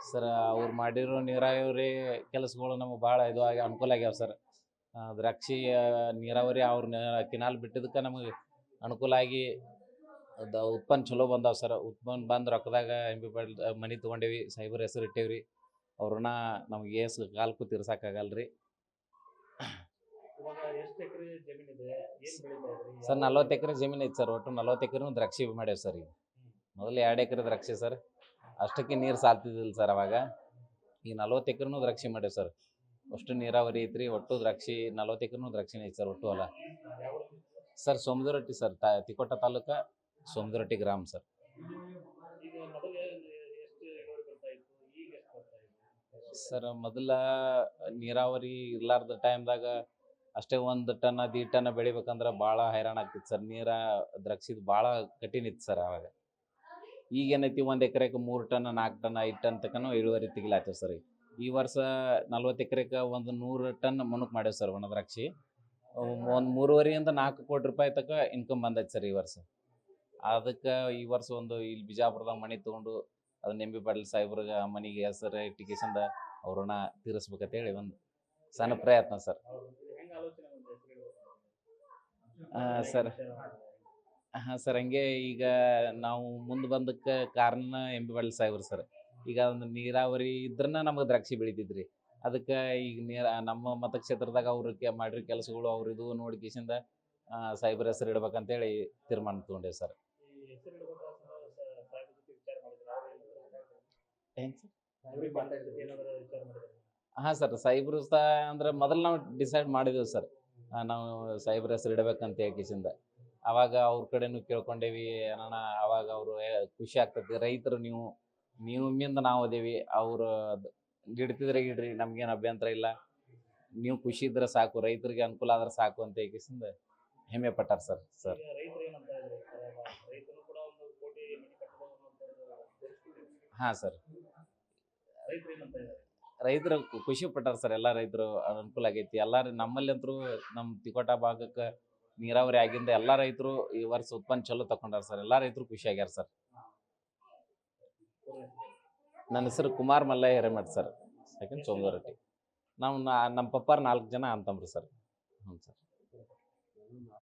Sir ಅವ್ರು ಮಾಡಿರೋ ನೀರಾವರಿ ಕೆಲಸಗಳು ನಮಗೆ ಭಾಳ ಇದು ಆಗಿ ಅನುಕೂಲ ಆಗ್ಯಾವ ಸರ್. ದ್ರಾಕ್ಷಿ ನೀರಾವರಿ ಅವ್ರ ಕಿನಾಲ್ ಬಿಟ್ಟಿದ್ದಕ್ಕೆ ನಮಗೆ ಅನುಕೂಲ ಆಗಿ ಉತ್ಪನ್ನ ಚಲೋ ಬಂದಾವ ಸರ್. ಉತ್ಪನ್ನ ಬಂದು ರೊಕ್ಕದಾಗ ಮನೆ ತೊಗೊಂಡೇವಿ, ಸಾಹೇಬ್ರ ಹೆಸರು ಇಟ್ಟೇವ್ರಿ. ಅವ್ರನ್ನ ನಮ್ಗೆ ಏಸು ಕಾಲ್ಕು ತೀರ್ಸಕ್ಕಾಗಲ್ರಿ ಸರ್. 40 ಎಕರೆ ಜಮೀನು ಐತೆ ಸರ್. ಒಟ್ಟು 40 ಎಕರೆನೂ ದ್ರಾಕ್ಷಿ ಮಾಡ್ಯಾವ ಸರ್. ಈಗ ಮೊದಲು 2 ಎಕರೆ ದ್ರಾಕ್ಷಿ ಸರ್. ಅಷ್ಟಕ್ಕೆ ನೀರು ಸಾಲ್ತಿದ್ದಿಲ್ಲ ಸರ್ ಅವಾಗ. ಈಗ 40 ಎಕರೆನೂ ದ್ರಾಕ್ಷಿ ಮಾಡ್ಯಾವ ಸರ್. ಅಷ್ಟು ನೀರಾವರಿ ಐತ್ರಿ. ಒಟ್ಟು ದ್ರಾಕ್ಷಿ 40 ಎಕರೆನೂ ದ್ರಾಕ್ಷಿನೇ ಐತೆ ಸರ್. ಒಟ್ಟು ಹೊಲ ಸರ್ ಸೋಮದರಟ್ಟಿ ಸರ್. ತಿಕೋಟ ತಾಲೂಕು ಸೋಮದರಟ್ಟಿ ಗ್ರಾಮ ಸರ್. ಸರ್ ಮೊದಲ ನೀರಾವರಿ ಇರ್ಲಾರ್ದ ಟೈಮ್ದಾಗ ಅಷ್ಟೇ 1 ಟನ್ 2 ಟನ್ ಬೆಳಿಬೇಕಂದ್ರೆ ಭಾಳ ಹೈರಾಣ ಆಗ್ತಿತ್ತು ಸರ್. ದ್ರಾಕ್ಷಿದು ಭಾಳ ಕಠಿಣ ಇತ್ತು ಸರ್ ಅವಾಗ. ಈಗೇನೈತಿ 1 ಎಕರೆಗೆ 3 ಟನ್ 4 ಟನ್ 5 ಟನ್ ತನಕ ಇಳುವರಿ ತೆಗಿಲಾಗ್ತೇವೆ ಸರ್. ಈ ವರ್ಷ 40 ಎಕರೆಗೆ ಒಂದು 100 ಟನ್ ಮುನುಕ್ ಮಾಡ್ಯಾವ ಸರ್ ಒಣ ದ್ರಾಕ್ಷಿ. ಒಂದು 3.5 4 ಕೋಟಿ ರೂಪಾಯಿ ತನಕ ಇನ್ಕಮ್ ಬಂದೈತೆ ಸರ್ ಈ ವರ್ಷ. ಅದಕ್ಕೆ ಈ ವರ್ಷ ಒಂದು ಇಲ್ಲಿ ಬಿಜಾಪುರದಾಗ ಮನೆ ತೊಗೊಂಡು ಅದನ್ನ ಎಂ ಬಿ ಪಾಟೀಲ್ ಸಾಹೇಬ್ರಿಗೆ ಮನೆಗೆ ಹೆಸರು ಇಟ್ಟಿಗೆಸಿಂದ ಅವ್ರನ್ನ ತೀರಿಸ್ಬೇಕಂತೇಳಿ ಒಂದು ಸಣ್ಣ ಪ್ರಯತ್ನ ಸರ್. ಸರ್ ಹಾಂ ಸರ್, ಹಂಗೆ ಈಗ ನಾವು ಮುಂದೆ ಬಂದಕ್ಕೆ ಕಾರಣ ಎಂ ಬಿ ಪಾಟೀಲ್ ಸಾಹೇಬ್ರು ಸರ್. ಈಗ ಒಂದು ನೀರಾವರಿ ಇದ್ರನ್ನ ನಮಗೆ ದ್ರಾಕ್ಷಿ ಬೆಳಿತಿದ್ರಿ. ಅದಕ್ಕೆ ಈಗ ನಮ್ಮ ಮತಕ್ಷೇತ್ರದಾಗ ಅವ್ರಿಗೆ ಮಾಡಿರೋ ಕೆಲಸಗಳು ಅವ್ರಿದು ನೋಡ್ಕೇಸಿಂದ ಸಾಹೇಬ್ರ ಹೆಸರು ಇಡ್ಬೇಕಂತೇಳಿ ತೀರ್ಮಾನ ತೊಗೊಂಡೇವೆ ಸರ್. ಹೆಂಗೆ ಸರ್? ಹಾಂ ಸರ್, ಸಾಹೇಬ್ರು ಅಂದ್ರೆ ಮೊದಲು ನಾವು ಡಿಸೈಡ್ ಮಾಡಿದೆವು ಸರ್. ನಾವು ಸಾಹೇಬ್ರ ಹೆಸರು ಇಡಬೇಕಂತ ಹೇಳ್ಕೇಸಿಂದ ಅವಾಗ ಅವ್ರ ಕಡೆನೂ ಕೇಳ್ಕೊಂಡೇವಿ. ಅಣ್ಣ ಅವಾಗ ಅವರು ಖುಷಿ ಆಗ್ತೈತಿ, ರೈತರು ನೀವು ನಿಮ್ಮಿಂದ ನಾವು ಅದೇವಿ, ಅವರು ಇಡ್ತಿದ್ರೆ ಇಡ್ರಿ, ನಮ್ಗೇನು ಅಭ್ಯಂತರ ಇಲ್ಲ, ನೀವು ಖುಷಿ ಇದ್ರೆ ಸಾಕು, ರೈತರಿಗೆ ಅನುಕೂಲ ಆದ್ರೆ ಸಾಕು ಅಂತ ಹೇಳ್ಕೇಸಿಂದ ಹೆಮ್ಮೆ ಪಟ್ಟಾರ ಸರ್. ಸರ್ ಹಾಂ ಸರ್, ರೈತರು ಖುಷಿ ಪಟ್ಟಾರ ಸರ್. ಎಲ್ಲ ರೈತರು ಅನುಕೂಲ ಆಗೈತಿ. ಎಲ್ಲರೂ ನಮ್ಮಲ್ಲಿ ಅಂತರೂ ನಮ್ಮ ತಿಕೋಟ ಭಾಗಕ್ಕೆ ನೀರಾವರಿ ಆಗಿಂದ ಎಲ್ಲ ರೈತರು ಈ ವರ್ಷ ಉತ್ಪನ್ನ ಚಲೋ ತಗೊಂಡಾರ ಸರ್. ಎಲ್ಲ ರೈತರು ಖುಷಿ ಆಗ್ಯಾರ ಸರ್. ನನ್ನ ಹೆಸರು ಕುಮಾರ್ ಮಲ್ಲಯ್ಯ ಹಿರೇಮಠ ಸರ್. ಸೆಕೆಂಡ್ ಸೋಮದರಟ್ಟಿ. ನಮ್ಮ ಪಪ್ಪಾರ 4 ಜನ ಅಂತಂಬ್ರಿ ಸರ್. ಹ್ಞೂ ಸರ್.